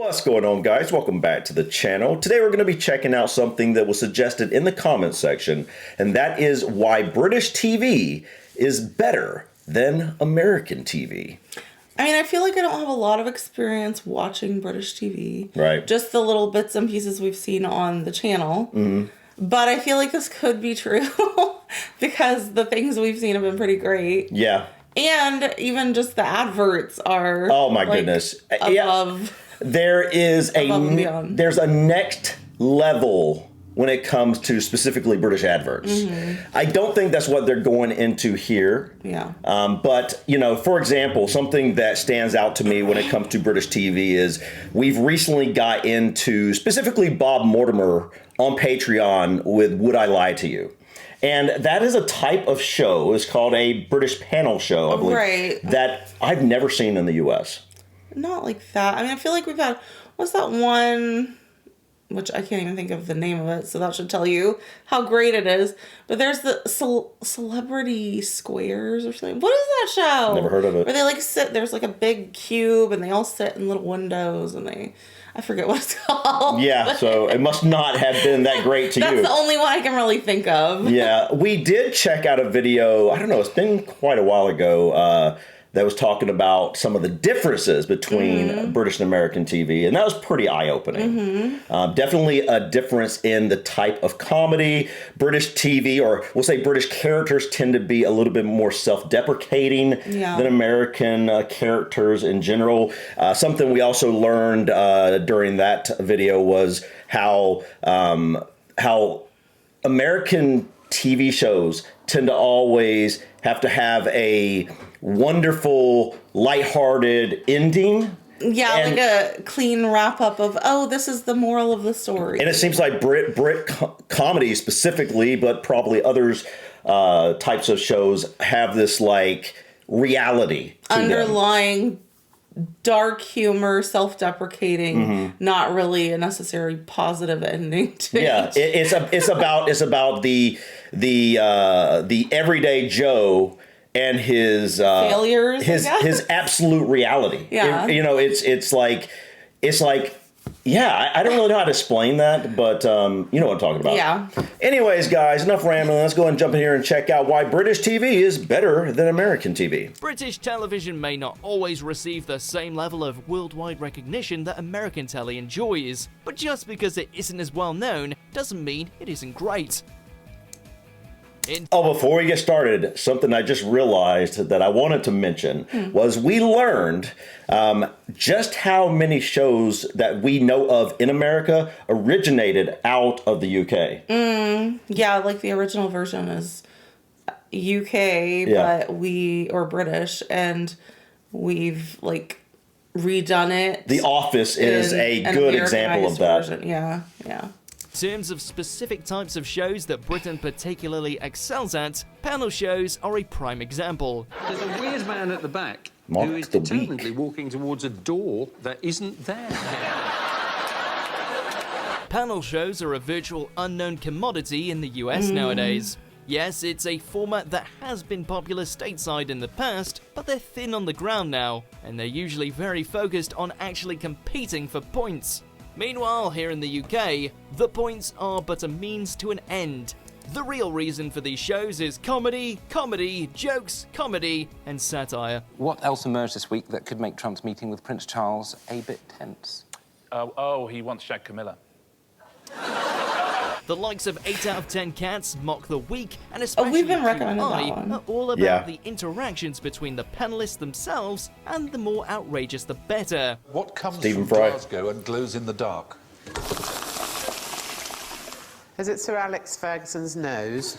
What's going on, guys? Welcome back to the channel. Today we're going to be checking out something that was suggested in the comments section, and that is why British TV is better than American TV. I mean, I feel like I don't have a lot of experience watching British TV. Right. Just the little bits and pieces we've seen on the channel. Mm-hmm. But I feel like this could be true because the things we've seen have been pretty great. Yeah. And even just the adverts are oh my goodness. Above. There's a next level when it comes to specifically British adverts. Mm-hmm. I don't think that's what they're going into here. Yeah. But, you know, for example, something that stands out to me when it comes to British TV is we've recently got into specifically Bob Mortimer on Patreon with Would I Lie to You? And that is a type of show. It's called a British panel show, I believe. Right. That I've never seen in the U.S. Not like that. I mean, I feel like we've had, what's that one, which I can't even think of the name of it, so that should tell you how great it is. But there's the Celebrity Squares or something. What is that show? Never heard of it. Where they like sit, there's like a big cube and they all sit in little windows and I forget what it's called. Yeah, so it must not have been that great to you. That's the only one I can really think of. Yeah, we did check out a video, I don't know, it's been quite a while ago, that was talking about some of the differences between British and American TV, and that was pretty eye-opening. Definitely a difference in the type of comedy. British TV, or we'll say British characters, tend to be a little bit more self-deprecating than American characters in general. Something we also learned during that video was how American TV shows tend to always have to have a wonderful, lighthearted ending. Yeah, like a clean wrap-up of, oh, this is the moral of the story. And it seems like Brit comedy specifically, but probably others types of shows have this, like, reality to underlying dark humor, self-deprecating, not really a necessary positive ending to it. It's about the everyday Joe and his failures, his absolute reality. Yeah. It's like I don't really know how to explain that, but you know what I'm talking about. Yeah. Anyways, guys, enough rambling. Let's go ahead and jump in here and check out why British TV is better than American TV. British television may not always receive the same level of worldwide recognition that American telly enjoys, but just because it isn't as well known doesn't mean it isn't great. Before we get started, something I just realized that I wanted to mention was we learned just how many shows that we know of in America originated out of the UK. Yeah, like the original version is UK, but or British, and we've like redone it. The Office is a good example of that. Version. Yeah. In terms of specific types of shows that Britain particularly excels at, panel shows are a prime example. There's a weird man at the back who is determinedly walking towards a door that isn't there. Panel shows are a virtual unknown commodity in the US nowadays. Yes, it's a format that has been popular stateside in the past, but they're thin on the ground now, and they're usually very focused on actually competing for points. Meanwhile, here in the UK, the points are but a means to an end. The real reason for these shows is comedy, jokes, comedy, and satire. What else emerged this week that could make Trump's meeting with Prince Charles a bit tense? He wants Shag Camilla. The likes of 8 out of 10 Cats, Mock the Week, and especially we've been recommending that one. are all about the interactions between the panelists themselves, and the more outrageous the better. What comes from Glasgow and glows in the dark? Is it Sir Alex Ferguson's nose?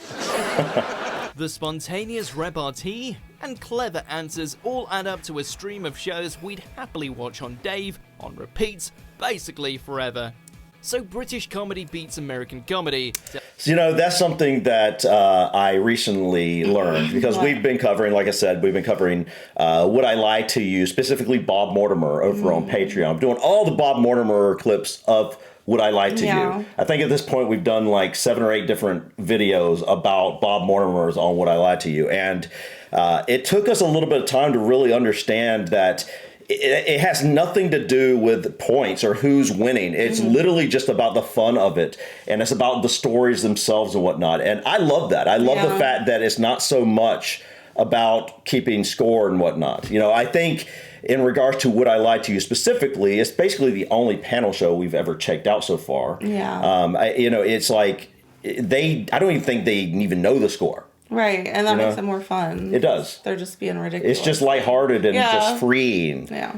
The spontaneous repartee and clever answers all add up to a stream of shows we'd happily watch on Dave, on repeats, basically forever. So British comedy beats American comedy. So, you know, that's something that I recently learned because we've been covering, like I said, we've been covering Would I Lie to You, specifically Bob Mortimer over on Patreon. I'm doing all the Bob Mortimer clips of Would I Lie to You. I think at this point we've done like 7 or 8 different videos about Bob Mortimer's on Would I Lie to You. And it took us a little bit of time to really understand that it has nothing to do with points or who's winning. It's literally just about the fun of it, and it's about the stories themselves and whatnot. And I love that. I love the fact that it's not so much about keeping score and whatnot. You know, I think in regards to Would I Lie to You specifically, it's basically the only panel show we've ever checked out so far. Yeah. It's like I don't even think they even know the score. Right, and that makes it more fun. It does. They're just being ridiculous. It's just lighthearted and just freeing. Yeah.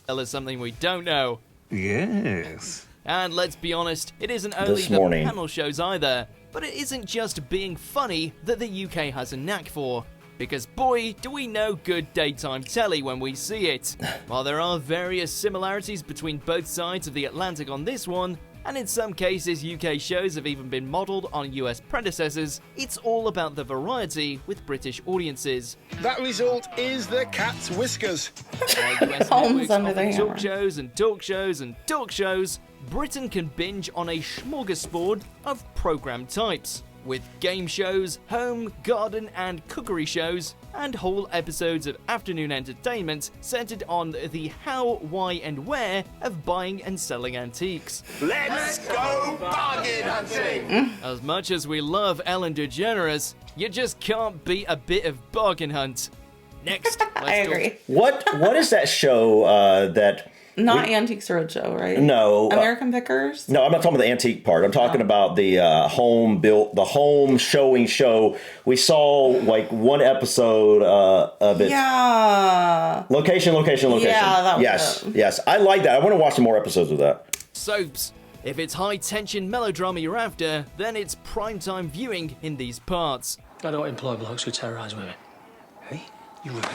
Tell us something we don't know. Yes. And let's be honest, it isn't only the panel shows either, but it isn't just being funny that the UK has a knack for. Because boy, do we know good daytime telly when we see it. While there are various similarities between both sides of the Atlantic on this one, and in some cases UK shows have even been modelled on US predecessors, it's all about the variety with British audiences. That result is the cat's whiskers. While US networks offer talk shows and talk shows and talk shows, Britain can binge on a smorgasbord of programme types, with game shows, home, garden and cookery shows, and whole episodes of afternoon entertainment centered on the how, why and where of buying and selling antiques. Let's go bargain hunting! As much as we love Ellen DeGeneres, you just can't beat a bit of bargain hunt. Next, I agree. What is that show that... Not Antiques Roadshow, right? No. American Pickers? No, I'm not talking about the antique part. I'm talking about the home showing show. We saw like one episode of it. Yeah. Location. Yeah, that was Yes. I like that. I want to watch some more episodes of that. Soaps. If it's high-tension melodrama you're after, then it's prime-time viewing in these parts. I don't employ blokes who terrorise women. Hey? You right.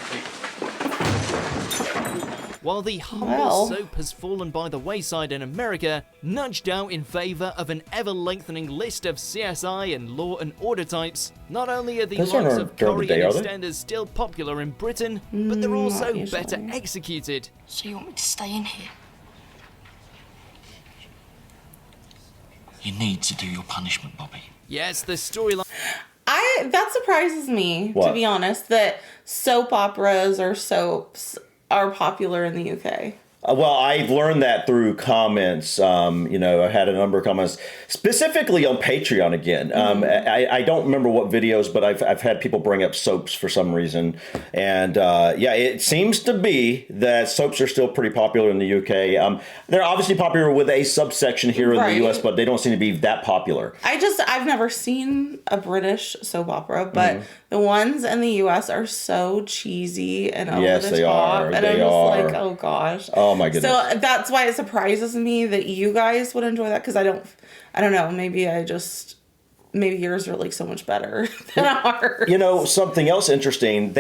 While the humble soap has fallen by the wayside in America, nudged out in favour of an ever-lengthening list of CSI and Law and Order types, not only are the likes of Corrie and EastEnders still popular in Britain, but they're also better executed. So you want me to stay in here? You need to do your punishment, Bobby. Yes, the storyline... That surprises me, to be honest, that soap operas or soaps are popular in the UK. Well, I've learned that through comments. I had a number of comments, specifically on Patreon again. I don't remember what videos, but I've had people bring up soaps for some reason. And it seems to be that soaps are still pretty popular in the UK. They're obviously popular with a subsection here in the US, but they don't seem to be that popular. I've never seen a British soap opera, but the ones in the US are so cheesy and over the top. And I'm just like, oh gosh. Oh my goodness. So that's why it surprises me that you guys would enjoy that, because I don't know, maybe yours are like so much better than ours. Something else interesting,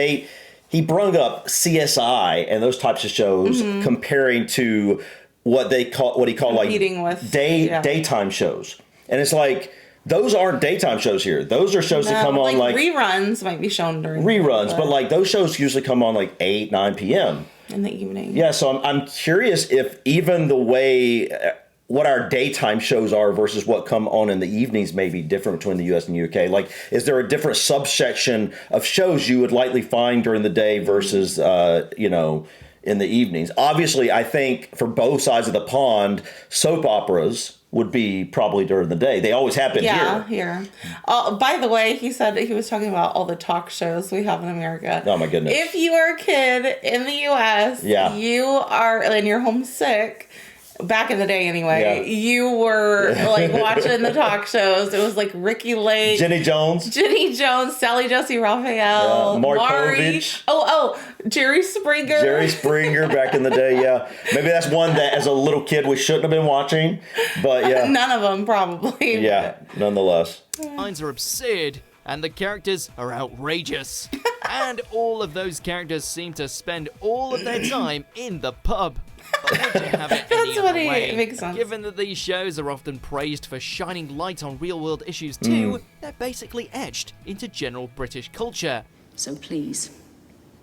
he brung up CSI and those types of shows comparing to what he called like daytime shows. And it's like, those aren't daytime shows here. Those are shows that come on like reruns might be shown during reruns, but like those shows usually come on like 8, 9 p.m. in the evening. Yeah, so I'm curious if even the way what our daytime shows are versus what come on in the evenings may be different between the US and the UK. Like, is there a different subsection of shows you would likely find during the day versus in the evenings? Obviously, I think for both sides of the pond, soap operas would be probably during the day. They always happen here. Yeah, here. By the way, he said that he was talking about all the talk shows we have in America. Oh my goodness. If you are a kid in the US, you are, and you're homesick, back in the day anyway, you were like watching the talk shows. It was like Ricky Lake, Jenny Jones, Sally Jesse Raphael, Mari. Jerry Springer. Back in the day, yeah. Maybe that's one that as a little kid we shouldn't have been watching, but yeah. None of them probably. Yeah, nonetheless. Lines are absurd and the characters are outrageous. And all of those characters seem to spend all of their time in the pub. But would you have it any other way? Makes sense. Given that these shows are often praised for shining light on real-world issues too, they're basically etched into general British culture. So please,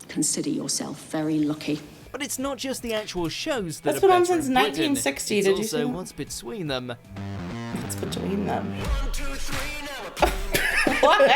consider yourself very lucky. But it's not just the actual shows that That's are been on better since in Britain. 1960. It's Did you also see that? what's between them. What's between them? What?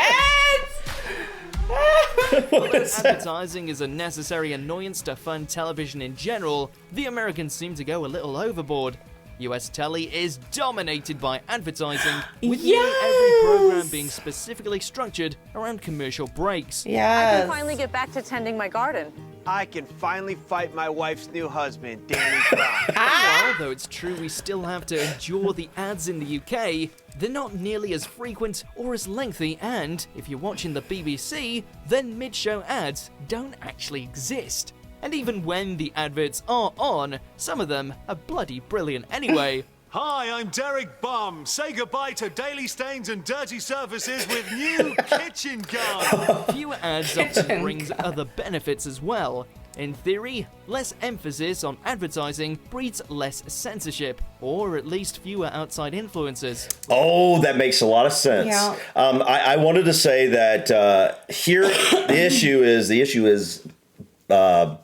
Advertising is a necessary annoyance to fund television in general, the Americans seem to go a little overboard. US telly is dominated by advertising, with nearly every program being specifically structured around commercial breaks. I can finally get back to tending my garden. I can finally fight my wife's new husband, Danny Cross. While, though it's true we still have to endure the ads in the UK, they're not nearly as frequent or as lengthy, and if you're watching the BBC, then mid-show ads don't actually exist. And even when the adverts are on, some of them are bloody brilliant anyway. Hi, I'm Derek Bum. Say goodbye to daily stains and dirty surfaces with new kitchen gun. Fewer ads often brings other benefits as well. In theory, less emphasis on advertising breeds less censorship, or at least fewer outside influences. Oh, that makes a lot of sense. Yeah. I wanted to say that here the issue is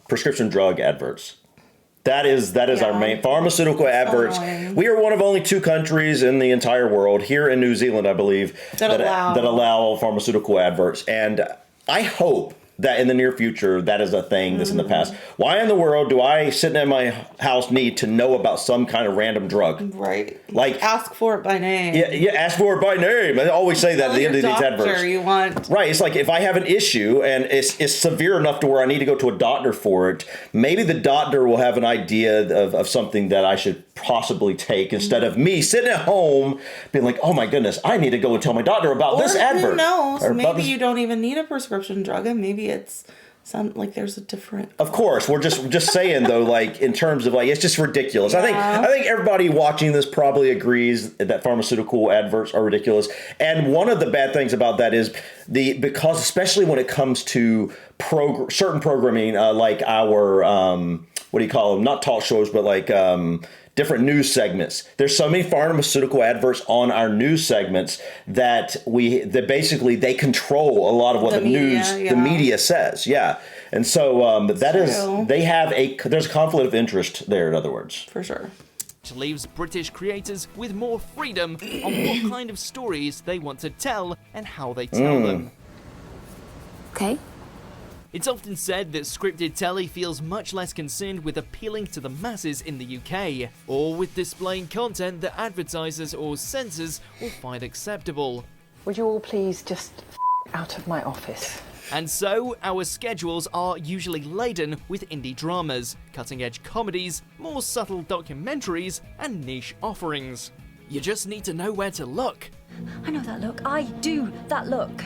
prescription drug adverts. That is our main pharmaceutical adverts. We are one of only 2 countries in the entire world, here in New Zealand, I believe, that allow pharmaceutical adverts. And I hope that in the near future, that is a thing that's in the past. Why in the world do I, sitting in my house, need to know about some kind of random drug? Right. Like, ask for it by name. Yeah, ask for it by name. I always say that at the end of these adverts. You want. Right. It's like if I have an issue and it's severe enough to where I need to go to a doctor for it, maybe the doctor will have an idea of something that I should possibly take instead of me sitting at home being like, oh my goodness, I need to go and tell my doctor about this advert. Who knows? Maybe you don't even need a prescription drug, and maybe it's there's a different. Of course, we're just saying though, like in terms of like it's just ridiculous. Yeah. I think everybody watching this probably agrees that pharmaceutical adverts are ridiculous. And one of the bad things about that is because especially when it comes to certain programming, like our what do you call them? Not talk shows, but like different news segments. There's so many pharmaceutical adverts on our news segments that basically they control a lot of what the media says. Yeah. And so there's a conflict of interest there, in other words. For sure. Which leaves British creators with more freedom on what kind of stories they want to tell and how they tell them. Okay. It's often said that scripted telly feels much less concerned with appealing to the masses in the UK, or with displaying content that advertisers or censors will find acceptable. Would you all please just out of my office? And so, our schedules are usually laden with indie dramas, cutting-edge comedies, more subtle documentaries, and niche offerings. You just need to know where to look. I know that look. I do that look.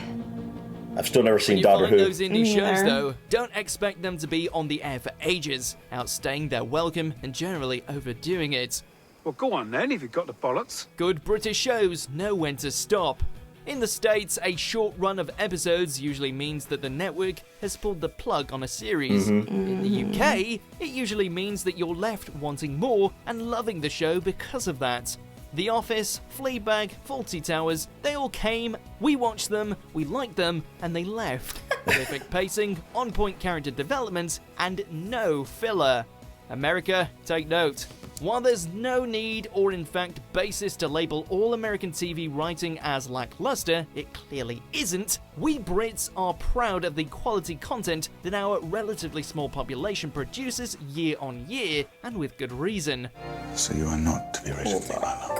I've still never seen when Doctor Who. Those indie shows, though, don't expect them to be on the air for ages, outstaying their welcome and generally overdoing it. Well, go on then, if you've got the bollocks. Good British shows know when to stop. In the States, a short run of episodes usually means that the network has pulled the plug on a series. In the UK, it usually means that you're left wanting more and loving the show because of that. The Office, Fleabag, Fawlty Towers, they all came, we watched them, we liked them, and they left. Perfect pacing, on-point character development, and no filler. America, take note. While there's no need or in fact basis to label all American TV writing as lackluster, it clearly isn't, we Brits are proud of the quality content that our relatively small population produces year on year, and with good reason. So you are not to be rid of me, my love.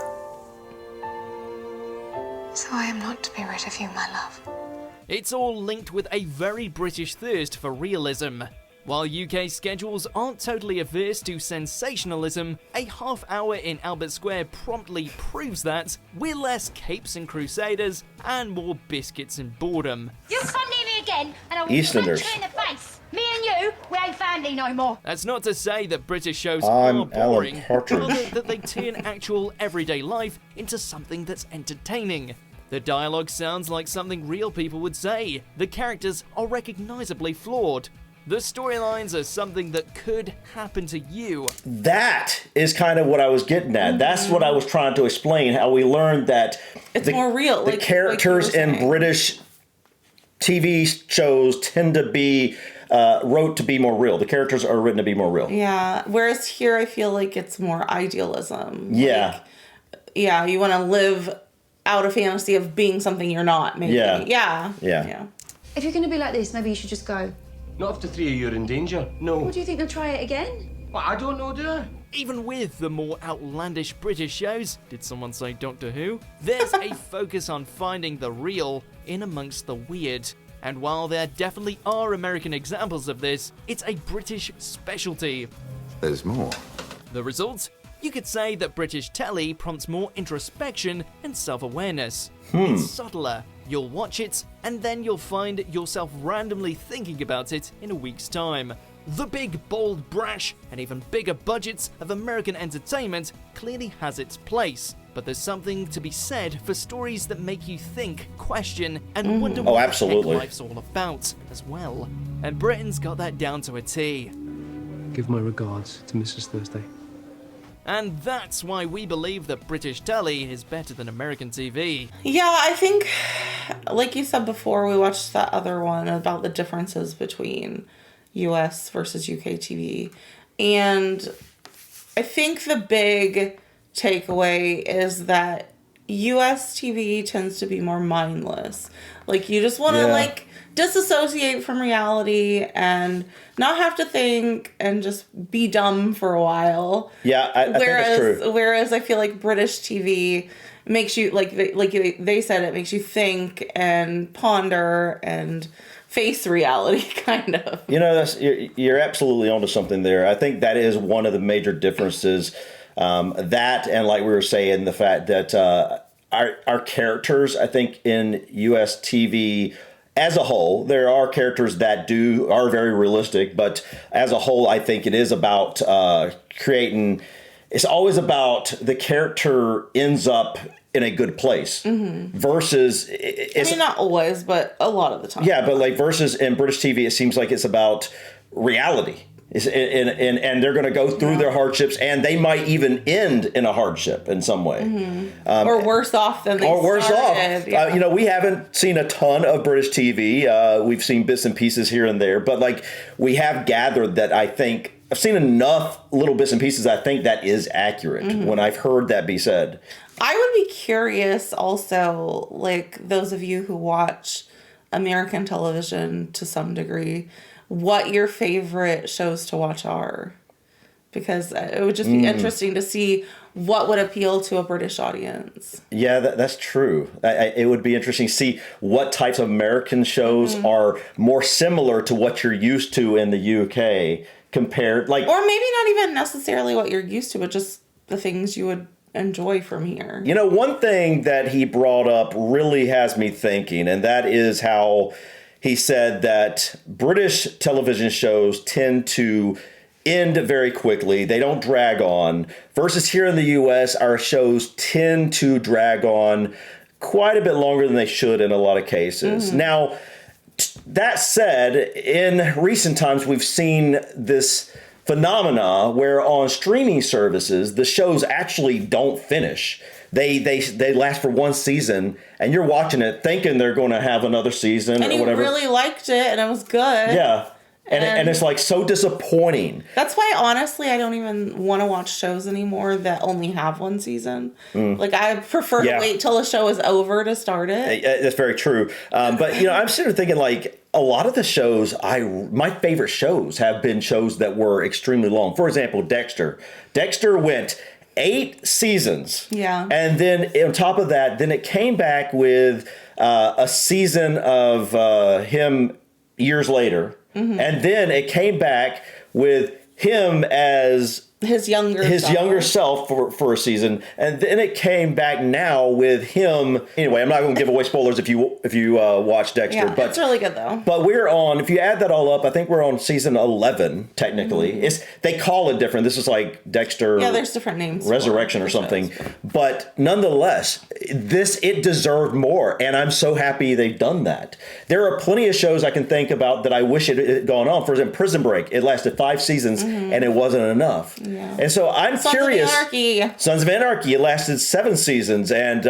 So I am not to be rid of you, my love. It's all linked with a very British thirst for realism. While UK schedules aren't totally averse to sensationalism, a half hour in Albert Square promptly proves that we're less capes and crusaders and more biscuits and boredom. You come near me again and I will Easterners. punch you in the face. Me and you, we ain't family no more. That's not to say that British shows I'm are boring, Alan Partridge. rather that they turn actual everyday life into something that's entertaining. The dialogue sounds like something real people would say. The characters are recognisably flawed. The storylines are something that could happen to you. That is kind of what I was getting at. That's what I was trying to explain, how we learned that it's more real. The characters in British TV shows tend to be wrote to be more real. The characters are written to be more real. Yeah. Whereas here, I feel like it's more idealism. Yeah. Yeah, you want to live out a fantasy of being something you're not, maybe. Yeah. Yeah. Yeah. If you're going to be like this, maybe you should just go. Not after 3 of you are in danger, no. What do you think they'll try it again? Well, I don't know, do I? Even with the more outlandish British shows, did someone say Doctor Who? There's a focus on finding the real in amongst the weird. And while there definitely are American examples of this, it's a British specialty. There's more. The result? You could say that British telly prompts more introspection and self-awareness. It's subtler. You'll watch it, and then you'll find yourself randomly thinking about it in a week's time. The big, bold, brash, and even bigger budgets of American entertainment clearly has its place. But there's something to be said for stories that make you think, question, and wonder what the heck life's all about as well. And Britain's got that down to a T. Give my regards to Mrs. Thursday. And that's why we believe that British telly is better than American TV. Yeah, I think, like you said before, we watched that other one about the differences between US versus UK TV. And I think the big takeaway is that US TV tends to be more mindless. Like, you just want to, disassociate from reality and not have to think and just be dumb for a while. Yeah, I think that's true. Whereas I feel like British TV makes you, like they said, it makes you think and ponder and face reality, kind of. You know, you're absolutely onto something there. I think that is one of the major differences. That, and like we were saying, the fact that our characters, I think, in U.S. TV as a whole, there are characters that are very realistic, but as a whole, I think it is about creating. It's always about the character ends up in a good place versus. I mean, not always, but a lot of the time. Yeah, but versus in British TV, it seems like it's about reality. And they're going to go through their hardships, and they might even end in a hardship in some way, or worse off than they started. Or worse off. Yeah. We haven't seen a ton of British TV. We've seen bits and pieces here and there, but we have gathered that I think I've seen enough little bits and pieces. I think that is accurate when I've heard that be said. I would be curious also, those of you who watch American television to some degree, what your favorite shows to watch are, because it would just be interesting to see what would appeal to a British audience. Yeah, that's true. It would be interesting to see what types of American shows are more similar to what you're used to in the UK compared, or maybe not even necessarily what you're used to, but just the things you would enjoy from here. You know, one thing that he brought up really has me thinking, and that is how he said that British television shows tend to end very quickly. They don't drag on. Versus here in the U.S., our shows tend to drag on quite a bit longer than they should in a lot of cases. Now, that said, in recent times, we've seen this phenomena where on streaming services, the shows actually don't finish. They last for one season, and you're watching it thinking they're going to have another season or whatever. And you really liked it, and it was good. Yeah. And it's so disappointing. That's why, honestly, I don't even want to watch shows anymore that only have one season. I prefer to wait till the show is over to start it. That's very true. But, I'm sort of thinking, a lot of the shows, my favorite shows have been shows that were extremely long. For example, Dexter. Dexter went 8 seasons. Yeah. And then on top of that, then it came back with a season of him years later. And then it came back with him as his younger self for a season, and then it came back now with him. Anyway, I'm not going to give away spoilers if you watch Dexter. Yeah, but it's really good though. But we're on. If you add that all up, I think we're on season 11 technically. They call it different. This is like Dexter. Yeah, there's different names. Resurrection or something. But nonetheless, it deserved more, and I'm so happy they've done that. There are plenty of shows I can think about that I wish it had gone on. For example, Prison Break. It lasted 5 seasons, and it wasn't enough. Yeah. And so I'm curious. Sons of Anarchy. It lasted 7 seasons, and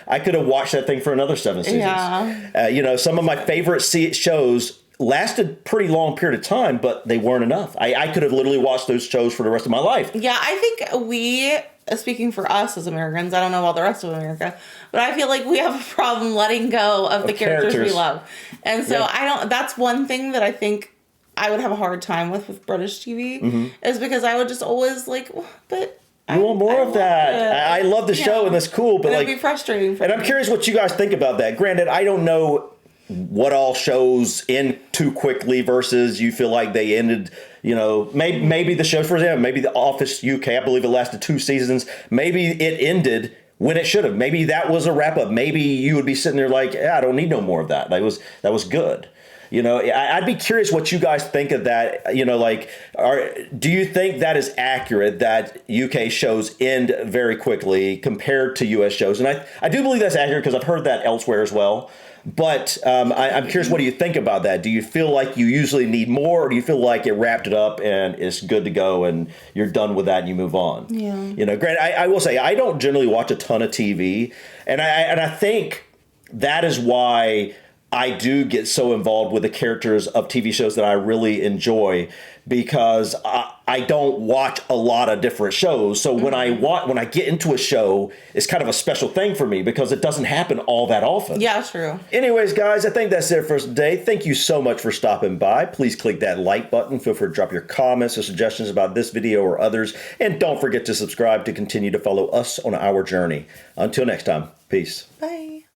I could have watched that thing for another 7 seasons. Yeah. Some of my favorite shows lasted pretty long period of time, but they weren't enough. I could have literally watched those shows for the rest of my life. Yeah, I think we speaking for us as Americans, I don't know about the rest of America, but I feel like we have a problem letting go of the characters we love. And so that's one thing that I think I would have a hard time with British TV, is because I would just always like, but I want more of that. I love the show and that's cool, but it'd be frustrating for me. I'm curious what you guys think about that. Granted, I don't know what all shows end too quickly versus you feel like they ended, maybe the show, for example, maybe The Office UK, I believe it lasted 2 seasons. Maybe it ended when it should have. Maybe that was a wrap up. Maybe you would be sitting there like, I don't need no more of that. That was good. I'd be curious what you guys think of that. Do you think that is accurate that UK shows end very quickly compared to US shows? And I do believe that's accurate because I've heard that elsewhere as well. But I'm curious, what do you think about that? Do you feel like you usually need more, or do you feel like it wrapped it up and it's good to go and you're done with that and you move on? Yeah. Granted, I will say I don't generally watch a ton of TV, and I think that is why I do get so involved with the characters of TV shows that I really enjoy, because I don't watch a lot of different shows. So when I get into a show, it's kind of a special thing for me because it doesn't happen all that often. Yeah, true. Anyways, guys, I think that's it for us today. Thank you so much for stopping by. Please click that like button. Feel free to drop your comments or suggestions about this video or others. And don't forget to subscribe to continue to follow us on our journey. Until next time, peace. Bye.